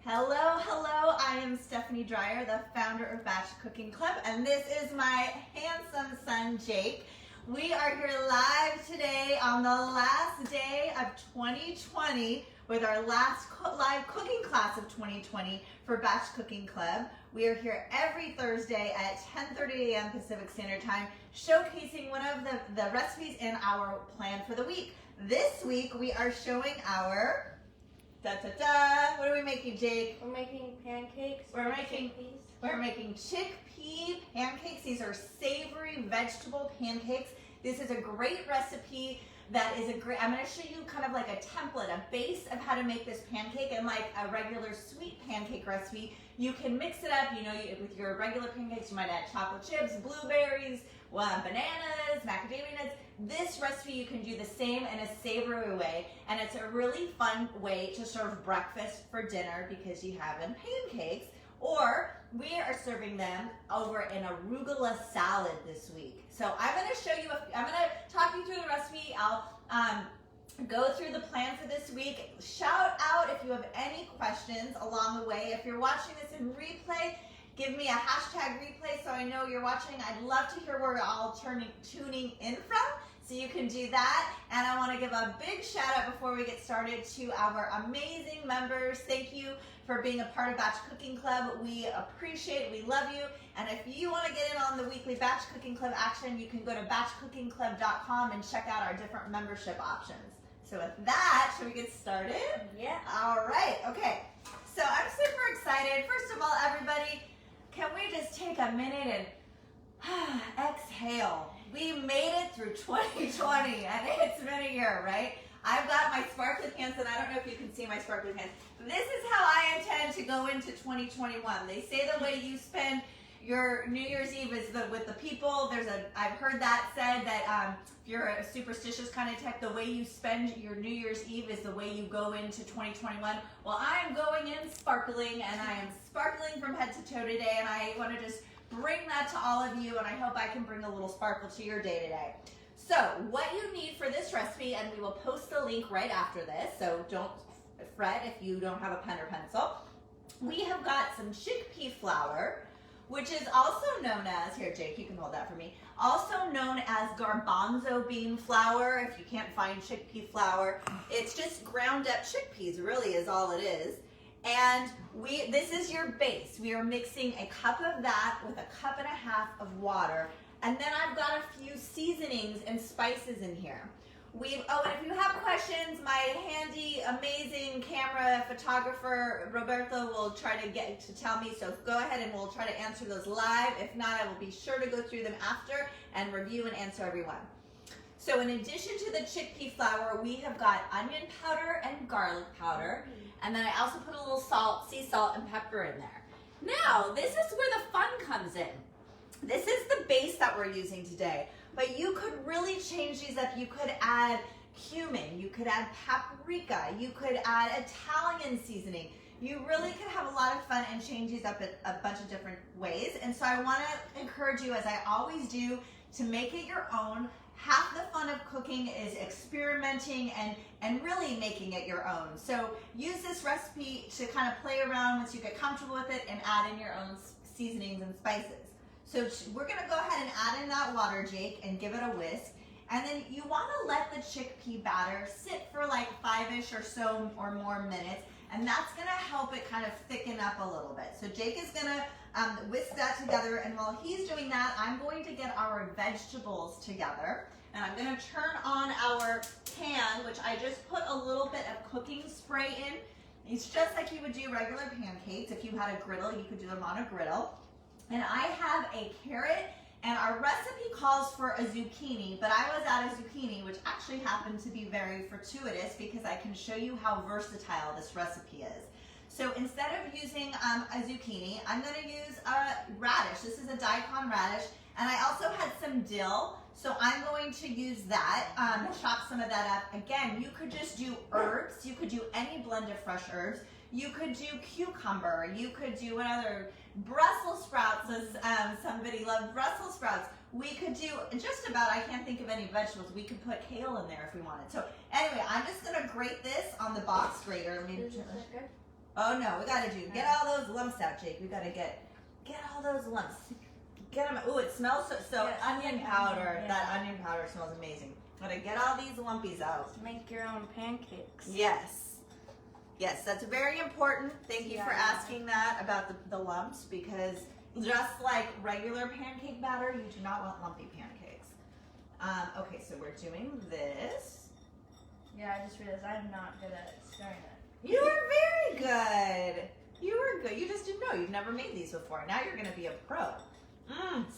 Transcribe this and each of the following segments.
Hello, hello, I am Stephanie Dreyer, the founder of Batch Cooking Club, and this is my handsome son, Jake. We are here live today on the last day of 2020 with our last live cooking class of 2020 for Batch Cooking Club. We are here every Thursday at 10:30 a.m. Pacific Standard Time, showcasing one of the recipes in our plan for the week. This week, we are showing our what are we making, Jake? We're making pancakes. We're making chickpea pancakes. These are savory vegetable pancakes. This is a great recipe that is I'm going to show you kind of like a template, a base of how to make this pancake. And like a regular sweet pancake recipe, you can mix it up. With your regular pancakes, you might add chocolate chips, blueberries, bananas, macadamia nuts. This recipe you can do the same in a savory way, and it's a really fun way to serve breakfast for dinner because you have them pancakes, or we are serving them over in arugula salad this week. So I'm going to show you, I'm going to talk you through the recipe. I'll go through the plan for this week. Shout out if you have any questions along the way. If you're watching this in replay, give me a hashtag replay so I know you're watching. I'd love to hear where you're all tuning in from, so you can do that. And I want to give a big shout out before we get started to our amazing members. Thank you for being a part of Batch Cooking Club. We appreciate it. We love you. And if you want to get in on the weekly Batch Cooking Club action, you can go to batchcookingclub.com and check out our different membership options. So with that, should we get started? Yeah. All right. Okay. So I'm super excited. First of all, everybody, can we just take a minute and exhale? We made it through 2020, and it's been a year, right? I've got my sparkly pants, and I don't know if you can see my sparkly pants. This is how I intend to go into 2021. They say the way you spend your New Year's Eve is with the people. I've heard that said that if you're a superstitious kind of type, the way you spend your New Year's Eve is the way you go into 2021. Well, I am going in sparkling, and I am sparkling from head to toe today, and I want to just bring that to all of you, and I hope I can bring a little sparkle to your day today. So what you need for this recipe, and we will post the link right after this, so don't fret if you don't have a pen or pencil. We have got some chickpea flour, which is also known as, here Jake, you can hold that for me, also known as garbanzo bean flour. If you can't find chickpea flour, it's just ground up chickpeas, really is all it is. And this is your base. We are mixing a cup of that with a cup and a half of water. And then I've got a few seasonings and spices in here. And if you have questions, my handy, amazing camera photographer, Roberto, will try to tell me. So go ahead and we'll try to answer those live. If not, I will be sure to go through them after and review and answer everyone. So in addition to the chickpea flour, we have got onion powder and garlic powder. And then I also put a little salt, sea salt, and pepper in there. Now, this is where the fun comes in. This is the base that we're using today. But you could really change these up. You could add cumin. You could add paprika. You could add Italian seasoning. You really could have a lot of fun and change these up a bunch of different ways. And so I want to encourage you, as I always do, to make it your own. Half the fun of cooking is experimenting and really making it your own. So use this recipe to kind of play around once you get comfortable with it and add in your own seasonings and spices. So we're going to go ahead and add in that water, Jake, and give it a whisk. And then you want to let the chickpea batter sit for like 5-ish or so or more minutes. And that's going to help it kind of thicken up a little bit. So Jake is going to whisk that together. And while he's doing that, I'm going to get our vegetables together. And I'm going to turn on our pan, which I just put a little bit of cooking spray in. It's just like you would do regular pancakes. If you had a griddle, you could do them on a griddle. And I have a carrot, and our recipe calls for a zucchini, but I was at a zucchini, which actually happened to be very fortuitous because I can show you how versatile this recipe is. So instead of using a zucchini, I'm going to use a radish. This is a daikon radish, and I also had some dill, so I'm going to use that, chop some of that up. Again, you could just do herbs. You could do any blend of fresh herbs. You could do cucumber. You could do another Brussels sprouts, as somebody loved Brussels sprouts. We could do just about, I can't think of any vegetables. We could put kale in there if we wanted. So anyway, I'm just going to grate this on the box grater. Let me Oh no, we gotta get all those lumps out, Jake. We gotta get all those lumps. Get them. Ooh, it smells so Yes, onion powder. yeah. That onion powder smells amazing. Gotta get all these lumpies out. Make your own pancakes. Yes. Yes, that's very important. Thank you for asking that about the lumps, because just like regular pancake batter, you do not want lumpy pancakes. Okay, so we're doing this. Yeah, I just realized I'm not good at stirring it. You were very good. You were good. You just didn't know. You've never made these before. Now you're going to be a pro.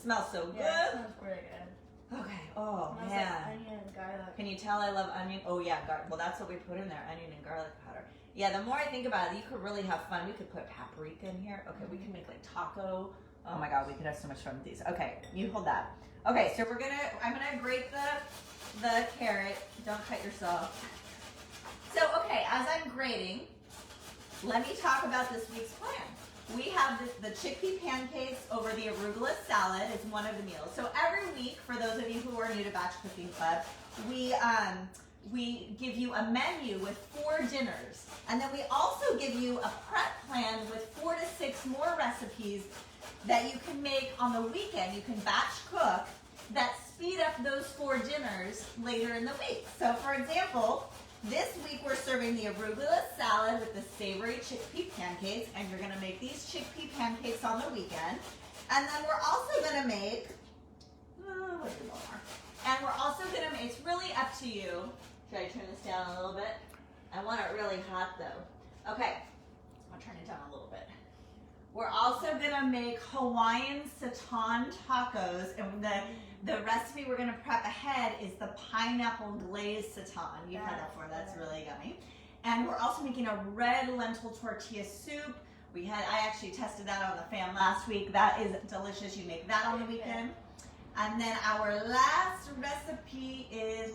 Smells so good. Yeah, it smells pretty good. Okay. Oh, Smells man. like onion and garlic. Can you tell I love onion? Oh, yeah. Well, that's what we put in there, onion and garlic powder. Yeah, the more I think about it, you could really have fun. We could put paprika in here. Okay, we can make like taco. Oh my God, we could have so much fun with these. Okay, you hold that. Okay, so I'm gonna grate the carrot. Don't cut yourself. So, okay, as I'm grating, let me talk about this week's plan. We have the chickpea pancakes over the arugula salad is one of the meals. So every week, for those of you who are new to Batch Cooking Club, we give you a menu with 4 dinners. And then we also give you a prep plan with 4 to 6 more recipes that you can make on the weekend. You can batch cook that speed up those 4 dinners later in the week. So for example, this week we're serving the arugula salad with the savory chickpea pancakes, and you're gonna make these chickpea pancakes on the weekend. And then we're also gonna make, and we're also gonna make, it's really up to you. Should I turn this down a little bit? I want it really hot though. Okay, I'll turn it down a little bit. We're also gonna make Hawaiian seitan tacos, and the recipe we're gonna prep ahead is the pineapple glazed seitan. You've had that before, that's really yummy. And we're also making a red lentil tortilla soup. I actually tested that on the fam last week. That is delicious. You make that on the weekend. And then our last recipe is,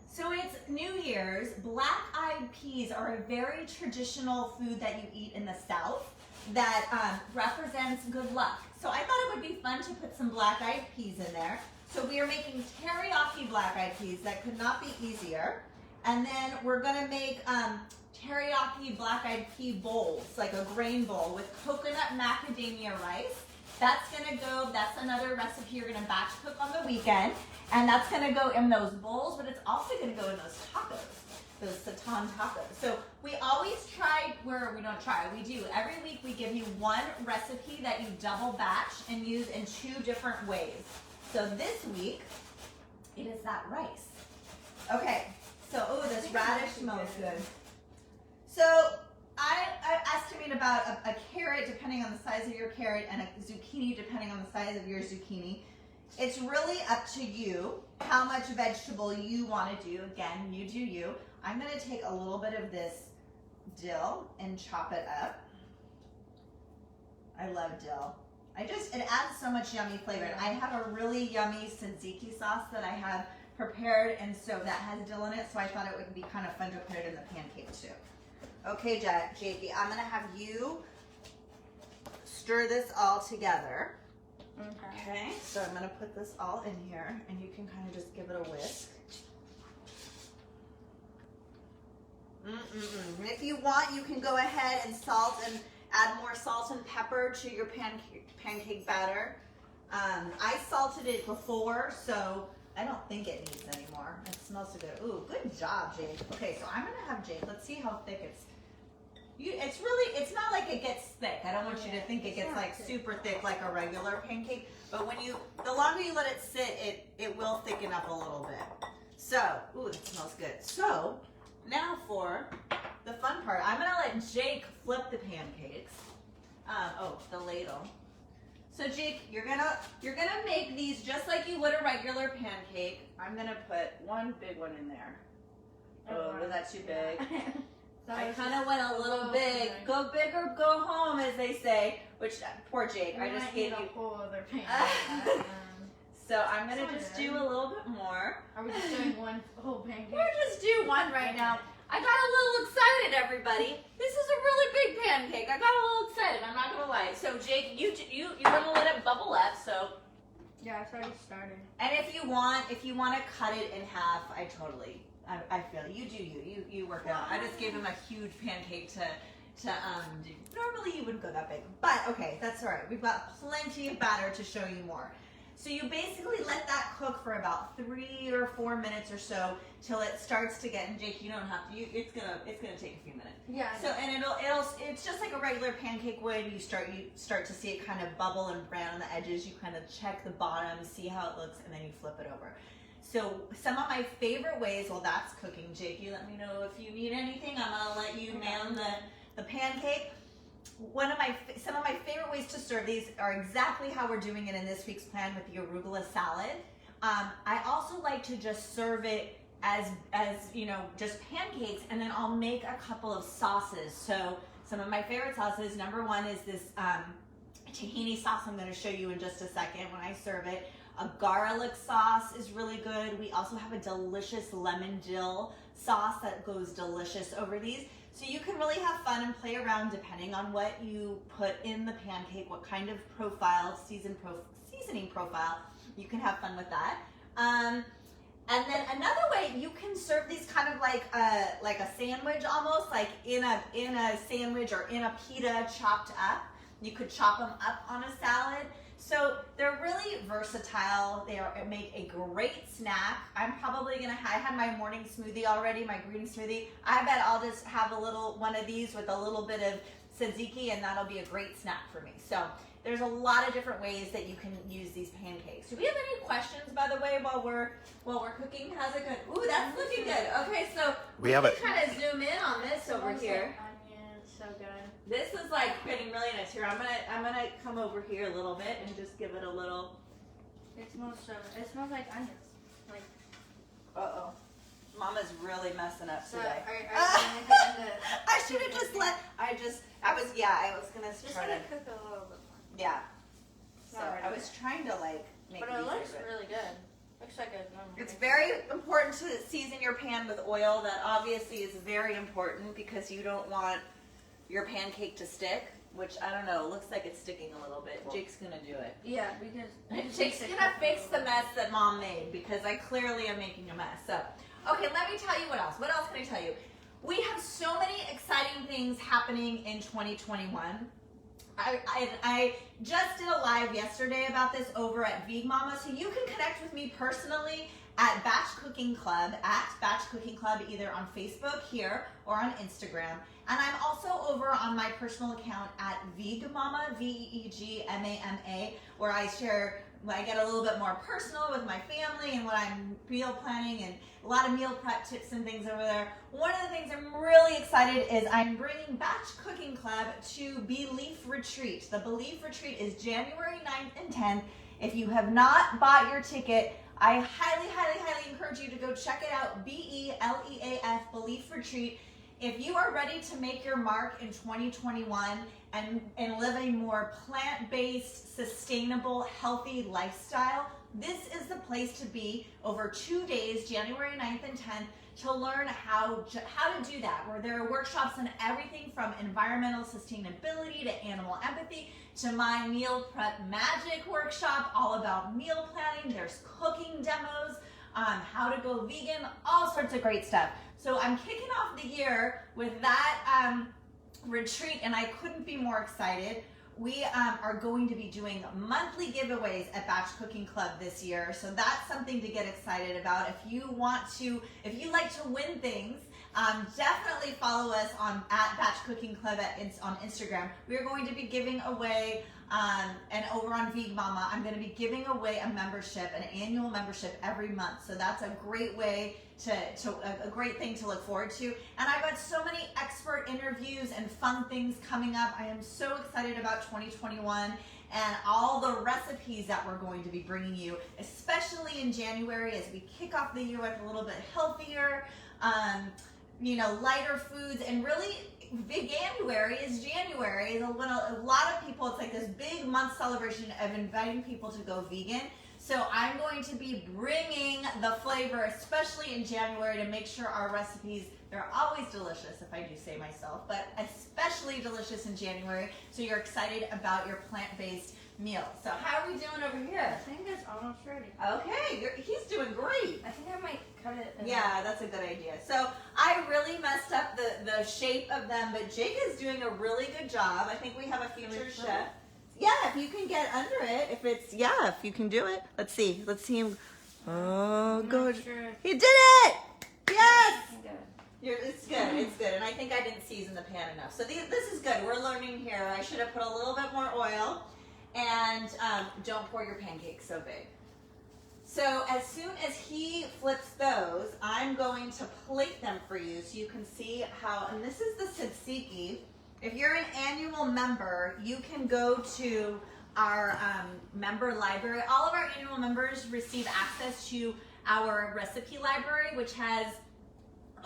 so it's New Year's. Black-eyed peas are a very traditional food that you eat in the South that represents good luck. So I thought it would be fun to put some black-eyed peas in there. So we are making teriyaki black-eyed peas. That could not be easier. And then we're gonna make teriyaki black-eyed pea bowls, like a grain bowl with coconut macadamia rice. That's another recipe you're gonna batch cook on the weekend. And that's gonna go in those bowls, but it's also gonna go in those tacos, those seitan tacos. So we always we do. Every week we give you one recipe that you double batch and use in 2 different ways. So this week, it is that rice. Okay, so, this radish smells good. So I estimate about a carrot, depending on the size of your carrot, and a zucchini, depending on the size of your zucchini. It's really up to you how much vegetable you want to do. Again, you do you. I'm going to take a little bit of this dill and chop it up. I love dill. It adds so much yummy flavor. And I have a really yummy tzatziki sauce that I have prepared, and so that has dill in it, so I thought it would be kind of fun to put it in the pancake too. Okay, JP, I'm going to have you stir this all together. Okay, so I'm going to put this all in here, and you can kind of just give it a whisk. If you want, you can go ahead and add more salt and pepper to your pancake batter. I salted it before, so I don't think it needs any more. It smells so good. Ooh, good job, Jake. Okay, so I'm going to have Jake. Let's see how thick it's. It's not like it gets thick. I don't want you to think it gets like super thick like a regular pancake. But the longer you let it sit, it will thicken up a little bit. So, ooh, it smells good. So, now for the fun part. I'm gonna let Jake flip the pancakes. The ladle. So Jake, you're gonna make these just like you would a regular pancake. I'm gonna put one big one in there. Oh, was that too big? I kind of went a little big. Go big or go home, as they say. Which, poor Jake, I just gave you a whole other pancake. So I'm going to just do a little bit more. Are we just doing one whole pancake? We'll just do one right now. I got a little excited, everybody. This is a really big pancake. I got a little excited, I'm not going to lie. So Jake, you're going to let it bubble up, so. Yeah, it's already started. And if you want to cut it in half, I feel you do you work out. I just gave him a huge pancake do. Normally you wouldn't go that big, but okay, that's all right. We've got plenty of batter to show you more. So you basically let that cook for about 3 or 4 minutes or so till it starts to get. And Jake, you don't have to. It's gonna take a few minutes. Yeah. So and it's just like a regular pancake would. You start to see it kind of bubble and brown on the edges. You kind of check the bottom, see how it looks, and then you flip it over. So some of my favorite ways while that's cooking, Jake, you let me know if you need anything. I'm gonna let you man the pancake. Some of my favorite ways to serve these are exactly how we're doing it in this week's plan with the arugula salad. I also like to just serve it as just pancakes, and then I'll make a couple of sauces. So some of my favorite sauces, number one is this tahini sauce I'm going to show you in just a second when I serve it. A garlic sauce is really good. We also have a delicious lemon dill sauce that goes delicious over these. So you can really have fun and play around depending on what you put in the pancake, what kind of seasoning profile. You can have fun with that. And then another way you can serve these kind of like a sandwich, almost like in a sandwich or in a pita chopped up. You could chop them up on a salad. So they're really versatile. They make a great snack. I'm probably I had my morning smoothie already, my green smoothie. I bet I'll just have a little one of these with a little bit of tzatziki, and that'll be a great snack for me. So there's a lot of different ways that you can use these pancakes. Do we have any questions, by the way, while we're cooking? How's it going? Ooh, that's looking good. Okay, so we can kind of zoom in on this over here. So good. This is like getting really nice. Here, I'm gonna come over here a little bit and just give it a little. It smells like onions. Like. Mama's really messing up So today. I should have just let. I was gonna just try let to. it cook a little bit more. Yeah. It's So not ready I was trying to make But it it looks easier, really good. Looks like a normal. It's very important to season your pan with oil. That obviously is very important because you don't want your pancake to stick, which I don't know, it looks like it's sticking a little bit. Jake's gonna do it. Yeah, because Jake's gonna fix the mess that Mom made because I clearly am making a mess. So, okay, let me tell you what else. What else can I tell you? We have so many exciting things happening in 2021. I just did a live yesterday about this over at Vegan Mama, so you can connect with me personally at Batch Cooking Club, either on Facebook here or on Instagram. And I'm also over on my personal account at Vegan Mama, VEEGMAMA, where I get a little bit more personal with my family and what I'm meal planning and a lot of meal prep tips and things over there. One of the things I'm really excited is I'm bringing Batch Cooking Club to Belief Retreat. The Belief Retreat is January 9th and 10th. If you have not bought your ticket, I highly, highly, highly encourage you to go check it out, BELEAF, Belief Retreat. If you are ready to make your mark in 2021 and live a more plant-based, sustainable, healthy lifestyle, this is the place to be over 2 days, January 9th and 10th, to learn how to do that, where there are workshops on everything from environmental sustainability to animal empathy to my meal prep magic workshop, all about meal planning. There's cooking demos, how to go vegan, all sorts of great stuff. So I'm kicking off the year with that retreat, and I couldn't be more excited. We are going to be doing monthly giveaways at Batch Cooking Club this year, so that's something to get excited about. If you like to win things, definitely follow us at Batch Cooking Club on Instagram. We are going to be giving away, and over on Vegan Mama, I'm going to be giving away a membership, an annual membership every month. So that's a great way a great thing to look forward to. And I've got so many expert interviews and fun things coming up. I am so excited about 2021 and all the recipes that we're going to be bringing you, especially in January as we kick off the year with a little bit healthier, lighter foods. And really, Veganuary is January. When a lot of people, it's like this big month celebration of inviting people to go vegan. So I'm going to be bringing the flavor, especially in January, to make sure our recipes, they're always delicious, if I do say myself, but especially delicious in January. So you're excited about your plant-based meal. So how are we doing over here? I think it's almost ready. Okay, he's doing great. I think I might cut it. Yeah, that's a good idea. So I really messed up the shape of them, but Jake is doing a really good job. I think we have a featured chef. Yeah, if you can get under it, if you can do it. Let's see him. Oh, good. Sure. He did it! Yes! It's good, and I think I didn't season the pan enough. So this is good. We're learning here. I should have put a little bit more oil, and don't pour your pancakes so big. So as soon as he flips those, I'm going to plate them for you so you can see how, and this is the tzatziki. If you're an annual member, you can go to our member library. All of our annual members receive access to our recipe library, which has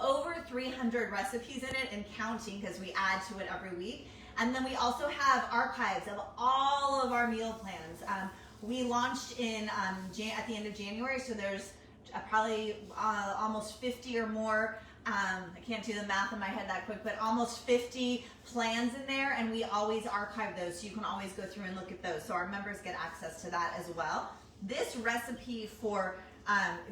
over 300 recipes in it and counting because we add to it every week. And then we also have archives of all of our meal plans. We launched at the end of January, so there's probably almost 50 or more. I can't do the math in my head that quick, but almost 50 plans in there, and we always archive those, so you can always go through and look at those. So our members get access to that as well. This recipe for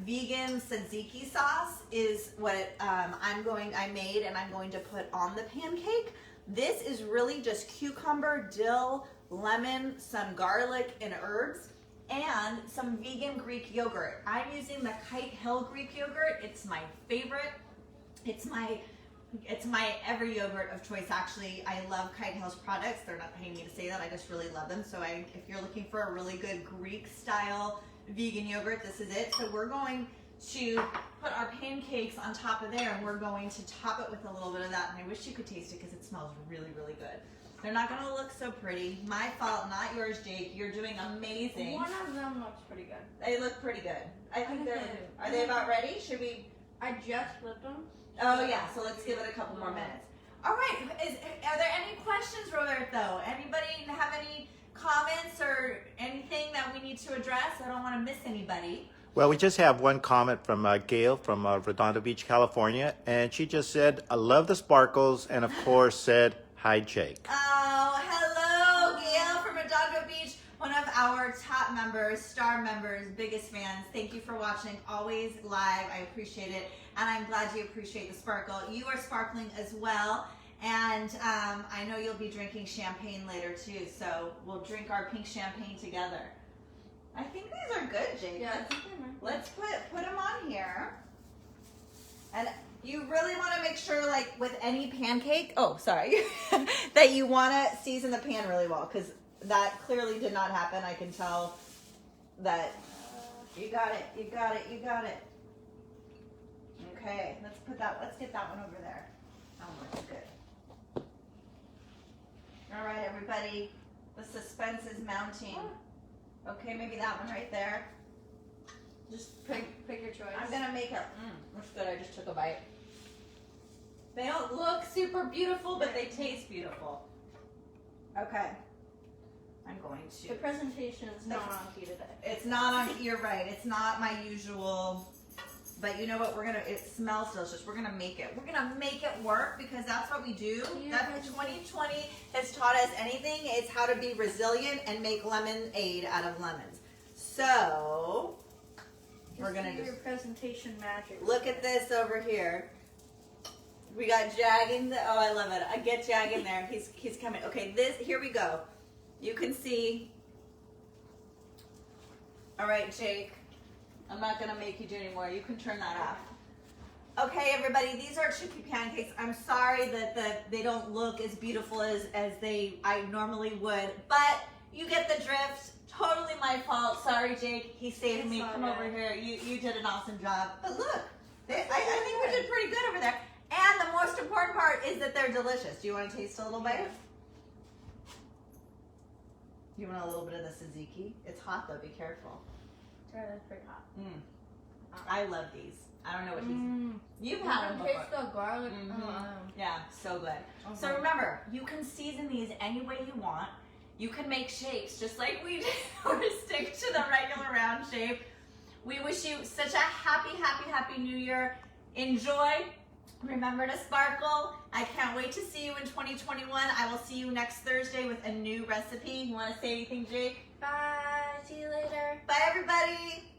vegan tzatziki sauce is what I made, and I'm going to put on the pancake. This is really just cucumber, dill, lemon, some garlic and herbs, and some vegan Greek yogurt. I'm using the Kite Hill Greek yogurt. It's my favorite. It's my every yogurt of choice, actually. I love Kite Hill's products. They're not paying me to say that. I just really love them. So if you're looking for a really good Greek style vegan yogurt, this is it. So we're going to put our pancakes on top of there, and we're going to top it with a little bit of that. And I wish you could taste it because it smells really, really good. They're not going to look so pretty. My fault, not yours, Jake. You're doing amazing. One of them looks pretty good. They look pretty good. I think are they about ready? Should we? I just flipped them. Oh yeah, so let's give it a couple more minutes. All right, are there any questions, Roberto? Anybody have any comments or anything that we need to address? I don't want to miss anybody. Well, we just have one comment from Gail from Redondo Beach, California, and she just said, I love the sparkles, and of course said, hi, Jake. Oh, hello, Gail from Redondo Beach, one of our top members, star members, biggest fans. Thank you for watching, always live. I appreciate it, and I'm glad you appreciate the sparkle. You are sparkling as well, and I know you'll be drinking champagne later too, so we'll drink our pink champagne together. I think these are good, Jake. Yeah, I think they're nice. Let's put them on here. And you really want to make sure, like with any pancake, that you want to season the pan really well, because that clearly did not happen. I can tell that you got it. Okay, let's get that one over there. That one looks good. All right, everybody, the suspense is mounting. Okay, maybe that one right there. Just pick your choice. I'm gonna make it. Looks good. I just took a bite. They don't look super beautiful, but they taste beautiful. Okay. I'm going to. The presentation is not on key today. It's not on. You're right. It's not my usual. But you know what? It smells delicious. We're gonna make it. We're gonna make it work because that's what we do. That's 2020 has taught us anything. It's how to be resilient and make lemonade out of lemons. So we're gonna do your presentation magic. Look at this over here. We got Jag in the. Oh, I love it. I get Jag in there. He's coming. Okay, here we go. You can see. All right, Jake. I'm not gonna make you do anymore. You can turn that off. Okay, everybody, these are Chickpea pancakes. I'm sorry that they don't look as beautiful as I normally would, but you get the drift. Totally my fault. Sorry, Jake. He saved me. Come over here. You did an awesome job. But look, I think we did pretty good over there. And the most important part is that they're delicious. Do you want to taste a little bit? You want a little bit of the tzatziki? It's hot though. Be careful. That's pretty hot. I love these. I don't know what you've had them before. Taste the garlic. Yeah, so good. So remember, you can season these any way you want. You can make shapes just like we did, or stick to the regular round shape. We wish you such a happy, happy, happy New Year. Enjoy. Remember to sparkle. I can't wait to see you in 2021. I will see you next Thursday with a new recipe. You want to say anything, Jake? Bye. See you later. Bye, everybody.